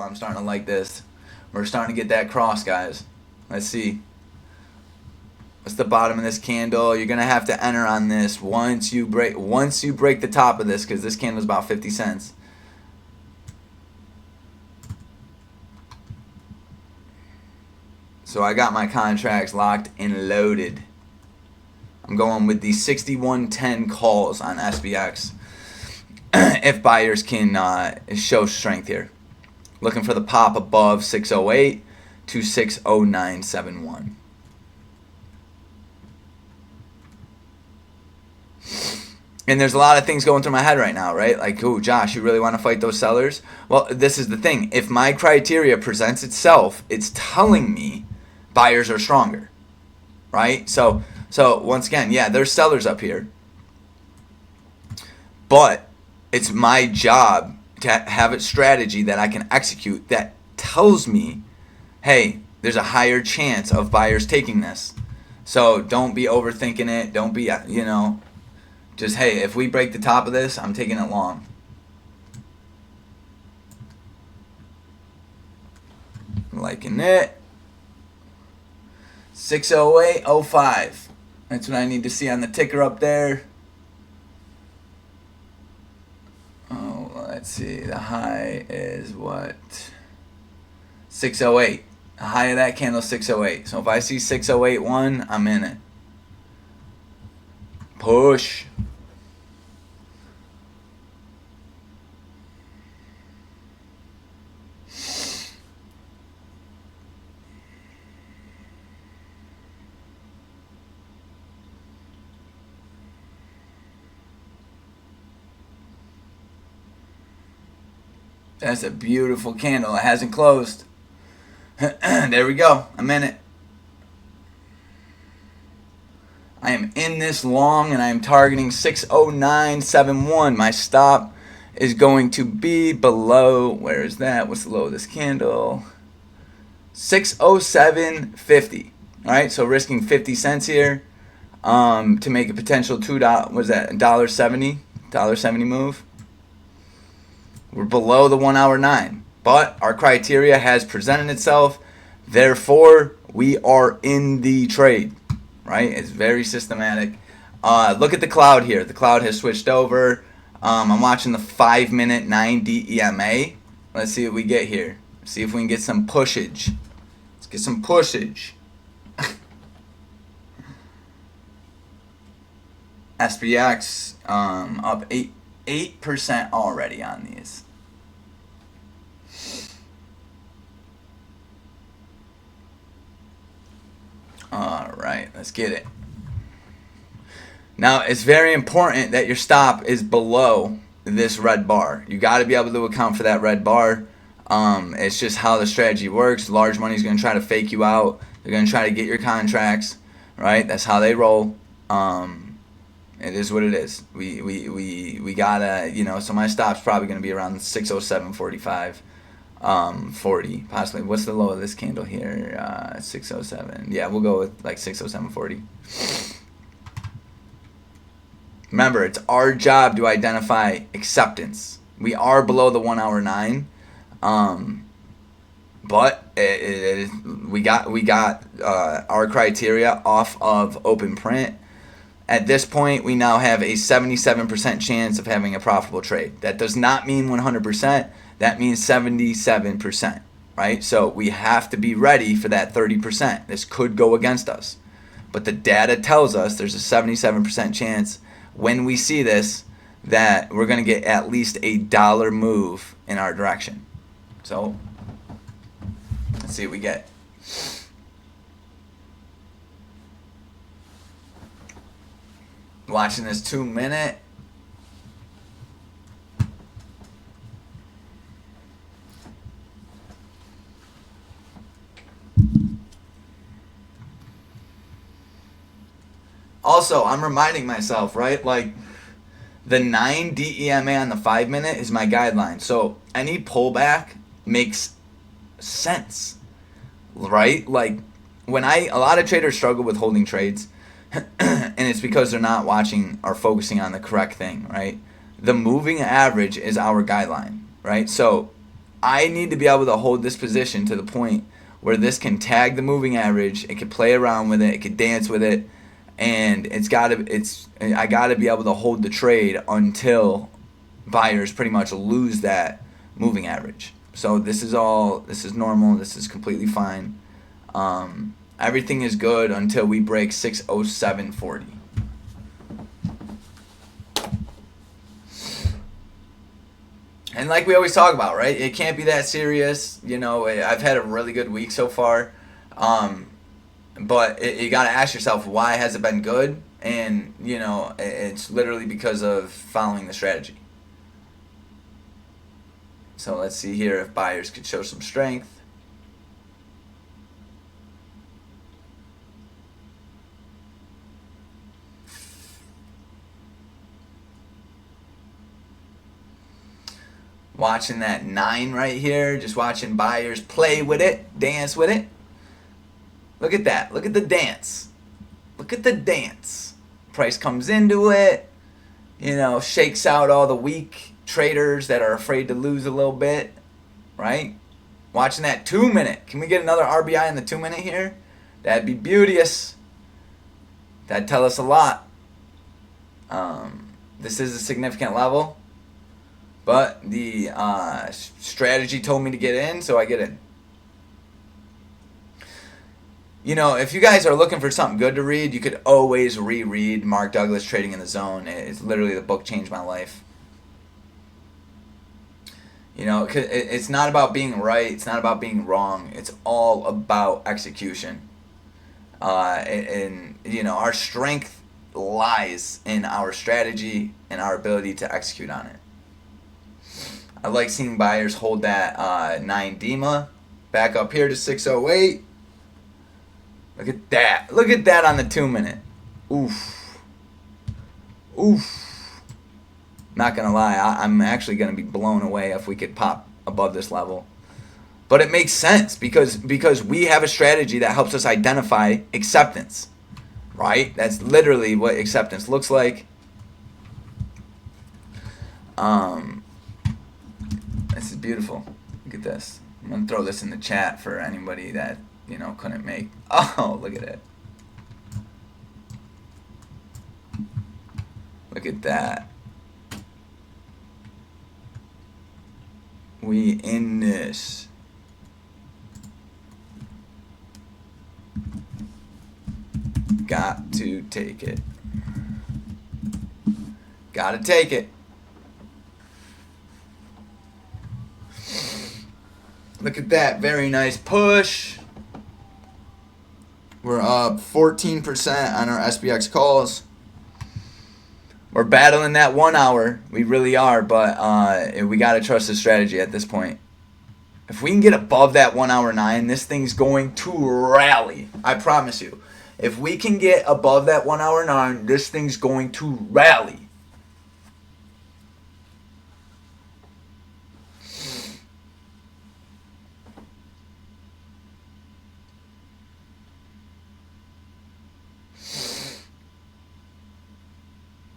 I'm starting to like this. We're starting to get that cross, guys. Let's see. What's the bottom of this candle? You're gonna have to enter on this once you break the top of this, because this candle is about 50 cents. So I got my contracts locked and loaded. I'm going with the 6110 calls on SPX. If buyers can show strength here. Looking for the pop above 608 to 60971. And there's a lot of things going through my head right now, right? Like, oh, Josh, you really want to fight those sellers? Well, this is the thing. If my criteria presents itself, it's telling me buyers are stronger, right? So once again, yeah, there's sellers up here. But it's my job to have a strategy that I can execute that tells me, hey, there's a higher chance of buyers taking this. So don't be overthinking it. Don't be, just, hey, if we break the top of this, I'm taking it long. Liking it. 608.05. That's what I need to see on the ticker up there. Oh, let's see. The high is what? 608. The high of that candle is 608. So if I see 608.1, I'm in it. Push. That's a beautiful candle. It hasn't closed. There we go. I'm in it. I am in this long, and I am targeting 609.71. My stop is going to be below, where is that? What's the low of this candle? 607.50. All right, so risking 50 cents here to make a potential $2. Was that $1.70? $1.70 move. We're below the 1 hour 9, but our criteria has presented itself. Therefore, we are in the trade, right? It's very systematic. Look at the cloud here. The cloud has switched over. I'm watching the 5-minute 9D EMA. Let's see what we get here. See if we can get some pushage. Let's get some pushage. SPX up 8% already on these. All right, let's get it. Now, it's very important that your stop is below this red bar. You got to be able to account for that red bar. It's just how the strategy works. Large money is going to try to fake you out. They're going to try to get your contracts, right? That's how they roll. It is what it is. We gotta, so my stop's probably going to be around 607.45. 40 possibly. What's the low of this candle here? 607. Yeah, we'll go with like 607.40. Remember, it's our job to identify acceptance. We are below the 1 hour 9, but we got our criteria off of open print. At this point, we now have a 77% chance of having a profitable trade. That does not mean 100%. That means 77%, right? So we have to be ready for that 30%. This could go against us. But the data tells us there's a 77% chance when we see this that we're going to get at least a dollar move in our direction. So let's see what we get. Watching this 2-minute. Also, I'm reminding myself, right? Like, the 9 DEMA on the 5-minute is my guideline. So any pullback makes sense, right? Like, a lot of traders struggle with holding trades, and it's because they're not watching or focusing on the correct thing, right? The moving average is our guideline, right? So I need to be able to hold this position to the point where this can tag the moving average, it can play around with it can dance with it, and I gotta be able to hold the trade until buyers pretty much lose that moving average. So this is normal, this is completely fine. Everything is good until we break 607.40. And like we always talk about, right? It can't be that serious. I've had a really good week so far. But you got to ask yourself, why has it been good? And, it's literally because of following the strategy. So let's see here if buyers could show some strength. Watching that 9 right here, just watching buyers play with it, dance with it. Look at that. Look at the dance. Look at the dance. Price comes into it, shakes out all the weak traders that are afraid to lose a little bit, right? Watching that 2-minute. Can we get another RBI in the 2-minute here? That'd be beauteous. That'd tell us a lot. This is a significant level. But the strategy told me to get in, so I get in. If you guys are looking for something good to read, you could always reread Mark Douglas, Trading in the Zone. It's literally the book changed my life. It's not about being right. It's not about being wrong. It's all about execution. Our strength lies in our strategy and our ability to execute on it. I like seeing buyers hold that 9 DEMA back up here to 608. Look at that. Look at that on the 2-minute. Oof. Oof. Not going to lie. I'm actually going to be blown away if we could pop above this level. But it makes sense because we have a strategy that helps us identify acceptance. Right? That's literally what acceptance looks like. This is beautiful. Look at this. I'm going to throw this in the chat for anybody that, couldn't make. Oh, look at it. Look at that. We in this. Got to take it. Gotta take it. Look at that. Very nice push. We're up 14% on our SPX calls. We're battling that 1 hour. We really are, but we got to trust the strategy at this point. If we can get above that 1 hour 9, this thing's going to rally. I promise you. If we can get above that 1 hour 9, this thing's going to rally.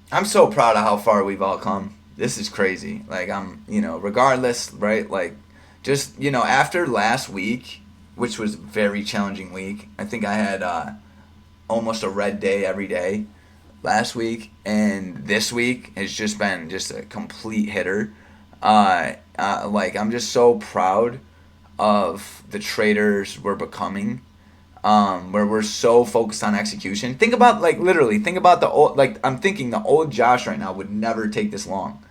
I'm so proud of how far we've all come. This is crazy. Like, regardless, right? Like, just, after last week, which was a very challenging week, I think I had almost a red day every day last week, and this week has just been just a complete hitter. I'm just so proud of the traders we're becoming. Where we're so focused on execution. Think about, the old, I'm thinking the old Josh right now would never take this long.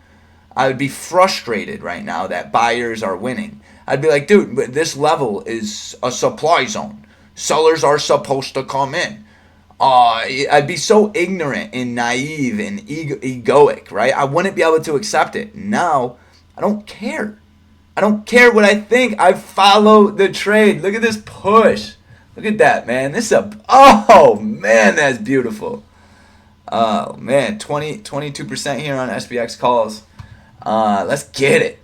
I would be frustrated right now that buyers are winning. I'd be like, dude, this level is a supply zone. Sellers are supposed to come in. I'd be so ignorant and naive and egoic, right? I wouldn't be able to accept it. Now, I don't care. I don't care what I think. I follow the trade. Look at this push. Look at that, man. Oh, man, that's beautiful. Oh, man, 22% here on SPX calls. Let's get it.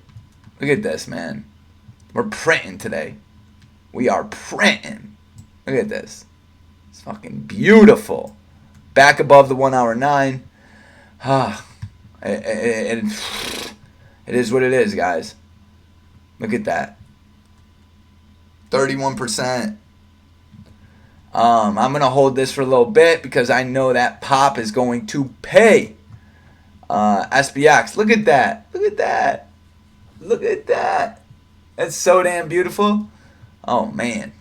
Look at this, man. We're printing today. We are printing. Look at this. It's fucking beautiful. Back above the 1 hour 9. It is what it is, guys. Look at that. 31%. I'm going to hold this for a little bit because I know that pop is going to pay. SPX, look at that. Look at that. Look at that. That's so damn beautiful. Oh, man.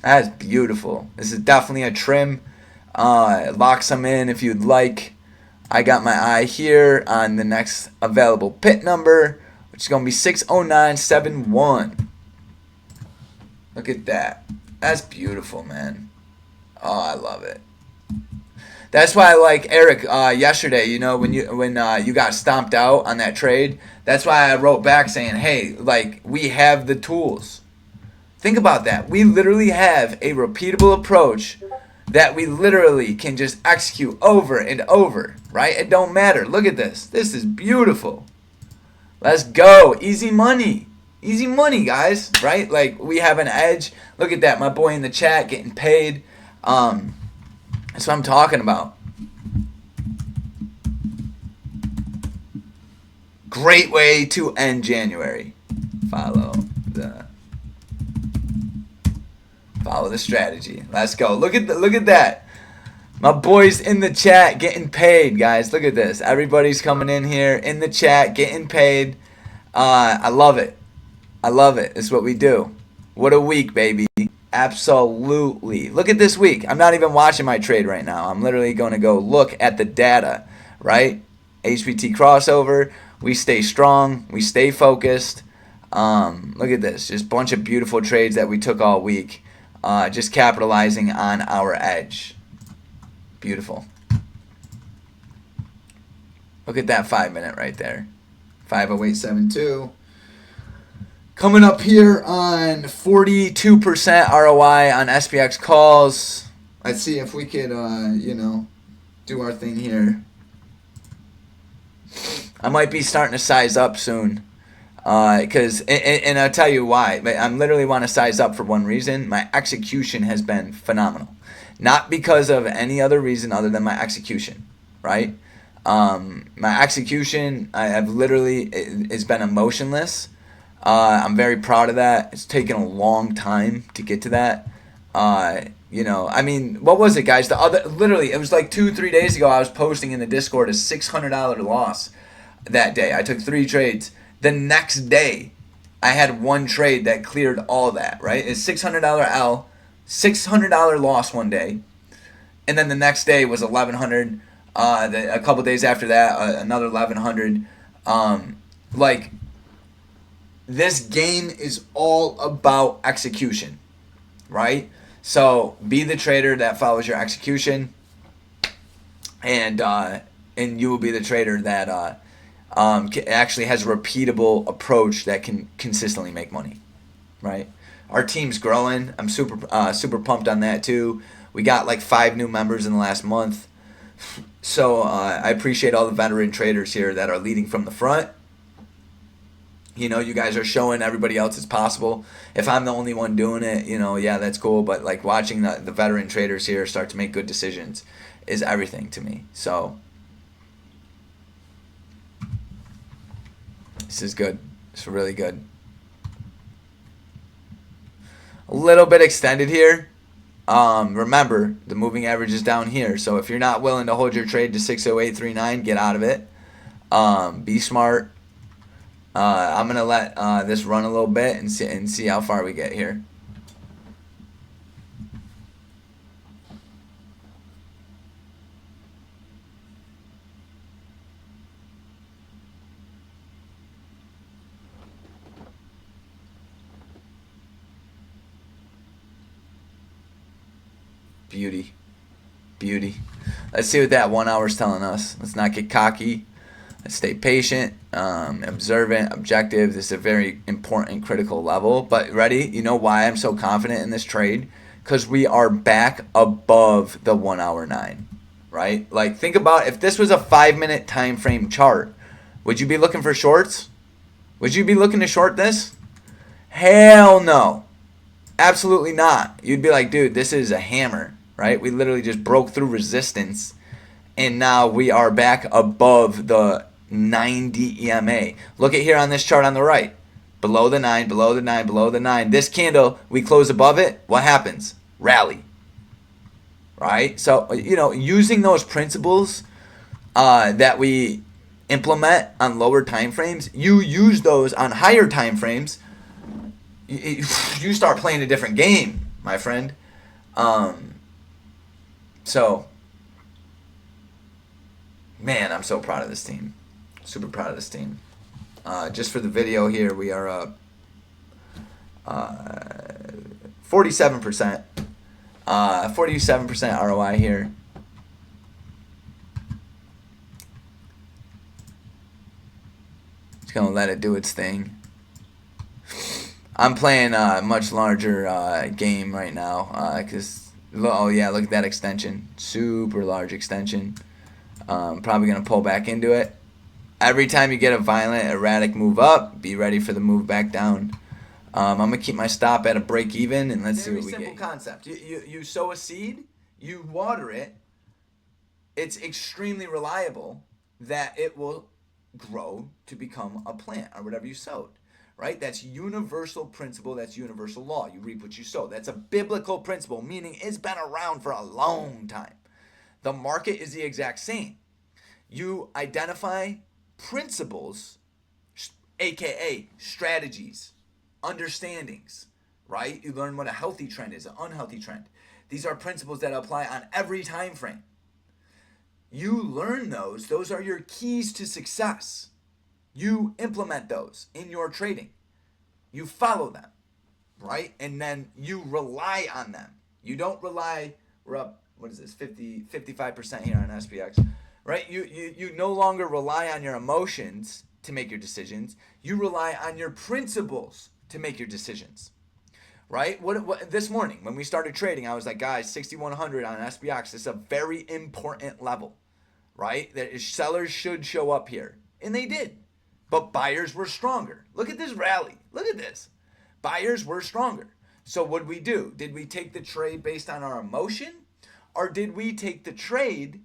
That's beautiful. This is definitely a trim. Lock some in if you'd like. I got my eye here on the next available pit number, which is going to be 60971. Look at that. That's beautiful, man. Oh, I love it. That's why I like Eric yesterday, you know, when you got stomped out on that trade. That's why I wrote back saying, hey, like, we have the tools. Think about that. We literally have a repeatable approach that we literally can just execute over and over, right? It don't matter. Look at this. This is beautiful. Let's go. Easy money. Easy money, guys, right? Like, we have an edge. Look at that. My boy in the chat getting paid. That's what I'm talking about. Great way to end January. Follow the strategy. Let's go. Look at that. My boys in the chat getting paid, guys. Look at this. Everybody's coming in here in the chat getting paid. I love it. I love it. It's what we do. What a week, baby. Absolutely. Look at this week. I'm not even watching my trade right now. I'm literally going to go look at the data, right? HPT crossover. We stay strong. We stay focused. Look at this. Just a bunch of beautiful trades that we took all week. Just capitalizing on our edge. Beautiful. Look at that 5-minute right there. 50872. Coming up here on 42% ROI on SPX calls. Let's see if we could, do our thing here. I might be starting to size up soon. Because, and I'll tell you why. I literally want to size up for one reason. My execution has been phenomenal. Not because of any other reason other than my execution, right? My execution, I've literally, it's been emotionless. I'm very proud of that. It's taken a long time to get to that. I mean, what was it, guys? Literally, it was like 2-3 days ago. I was posting in the Discord a $600 loss that day. I took 3 trades. The next day, I had one trade that cleared all that. Right? It's $600 L, $600 loss one day, and then the next day was $1,100. A couple days after that, another $1,100. This game is all about execution, right? So be the trader that follows your execution, and you will be the trader that actually has a repeatable approach that can consistently make money, right? Our team's growing. I'm super pumped on that too. We got like 5 new members in the last month, so I appreciate all the veteran traders here that are leading from the front. You know, you guys are showing everybody else it's possible. If I'm the only one doing it, yeah, that's cool. But like watching the veteran traders here start to make good decisions is everything to me. So this is good. It's really good. A little bit extended here. Remember, the moving average is down here. So if you're not willing to hold your trade to 60839, get out of it. Be smart. I'm going to let this run a little bit and see how far we get here. Beauty. Beauty. Let's see what that 1 hour is telling us. Let's not get cocky. Let's stay patient, observant, objective. This is a very important, critical level. But ready? You know why I'm so confident in this trade? Because we are back above the 1 hour 9, right? Like, think about if this was a 5-minute time frame chart. Would you be looking for shorts? Would you be looking to short this? Hell no. Absolutely not. You'd be like, dude, this is a hammer, right? We literally just broke through resistance, and now we are back above the 90 EMA. Look at here on this chart on the right. below the 9, below the 9, below the 9. This candle, we close above it. What happens? Rally. Right? So, using those principles that we implement on lower time frames, you use those on higher time frames. You start playing a different game, my friend. So, man, I'm so proud of this team. Super proud of this team. Just for the video here, we are up 47%. 47% ROI here. Just gonna let it do its thing. I'm playing a much larger game right now because oh yeah, look at that extension, super large extension. Probably gonna pull back into it. Every time you get a violent, erratic move up, be ready for the move back down. I'm gonna keep my stop at a break even, and let's see what we get. Very simple concept. You sow a seed, you water it. It's extremely reliable that it will grow to become a plant or whatever you sowed. Right? That's universal principle. That's universal law. You reap what you sow. That's a biblical principle, meaning it's been around for a long time. The market is the exact same. You identify principles, aka strategies, understandings, right? You learn what a healthy trend is, an unhealthy trend. These are principles that apply on every time frame. You learn those. Those are your keys to success. You implement those in your trading. You follow them, right? And then you rely on them. You don't rely, we're up, what is this, 55% here on SPX, right? You no longer rely on your emotions to make your decisions. You rely on your principles to make your decisions, right? What this morning when we started trading, I was like, guys, 6,100 on SPX is a very important level, right? That sellers should show up here. And they did. But buyers were stronger. Look at this rally. Look at this. Buyers were stronger. So what did we do? Did we take the trade based on our emotion? Or did we take the trade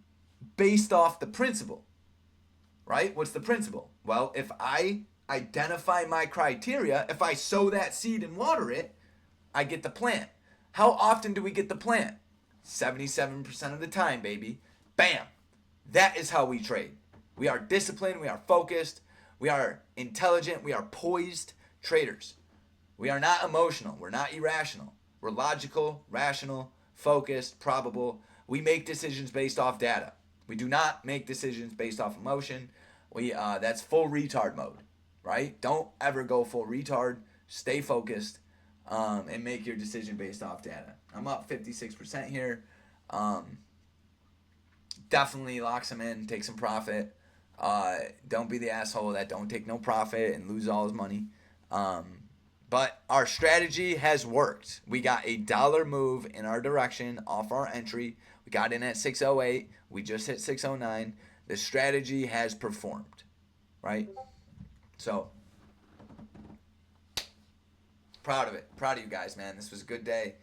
based off the principle? Right? What's the principle? Well, if I identify my criteria, if I sow that seed and water it, I get the plant. How often do we get the plant? 77% of the time, baby. Bam. That is how we trade. We are disciplined. We are focused. We are intelligent. We are poised traders. We are not emotional. We're not irrational. We're logical, rational, focused, probable. We make decisions based off data. We do not make decisions based off emotion. That's full retard mode, right? Don't ever go full retard. Stay focused and make your decision based off data. I'm up 56% here. Definitely lock some in, take some profit. Don't be the asshole that don't take no profit and lose all his money. But our strategy has worked. We got a dollar move in our direction off our entry. We got in at 608. We just hit 609. The strategy has performed, right? So, proud of it. Proud of you guys, man. This was a good day.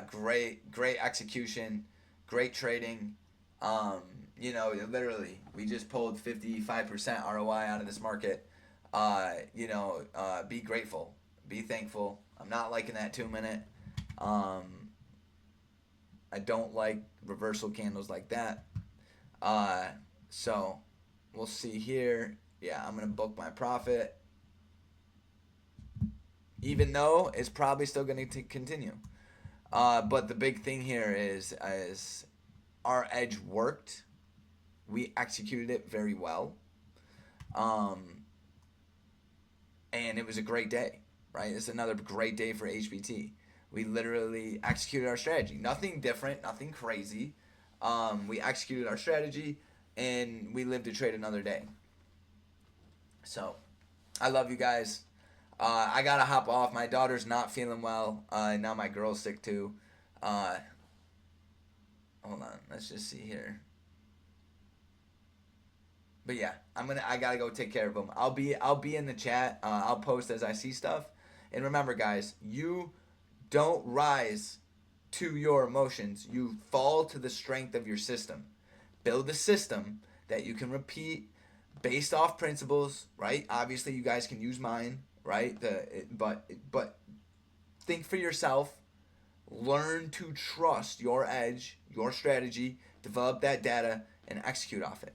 Great execution. Great trading. Literally, we just pulled 55% ROI out of this market. Be grateful. Be thankful. I'm not liking that 2-minute. I don't like reversal candles like that. So we'll see here. Yeah, I'm going to book my profit. Even though it's probably still going to continue. But the big thing here is our edge worked. We executed it very well. And it was a great day, right? It's another great day for HBT. We literally executed our strategy. Nothing different, nothing crazy. We executed our strategy, and we lived to trade another day. So, I love you guys. I got to hop off. My daughter's not feeling well. Now my girl's sick too. Hold on. Let's just see here. But yeah, I gotta go take care of them. I'll be in the chat. I'll post as I see stuff. And remember, guys, you don't rise to your emotions. You fall to the strength of your system. Build a system that you can repeat based off principles, right? Obviously, you guys can use mine right? But think for yourself. Learn to trust your edge, your strategy, develop that data, and execute off it.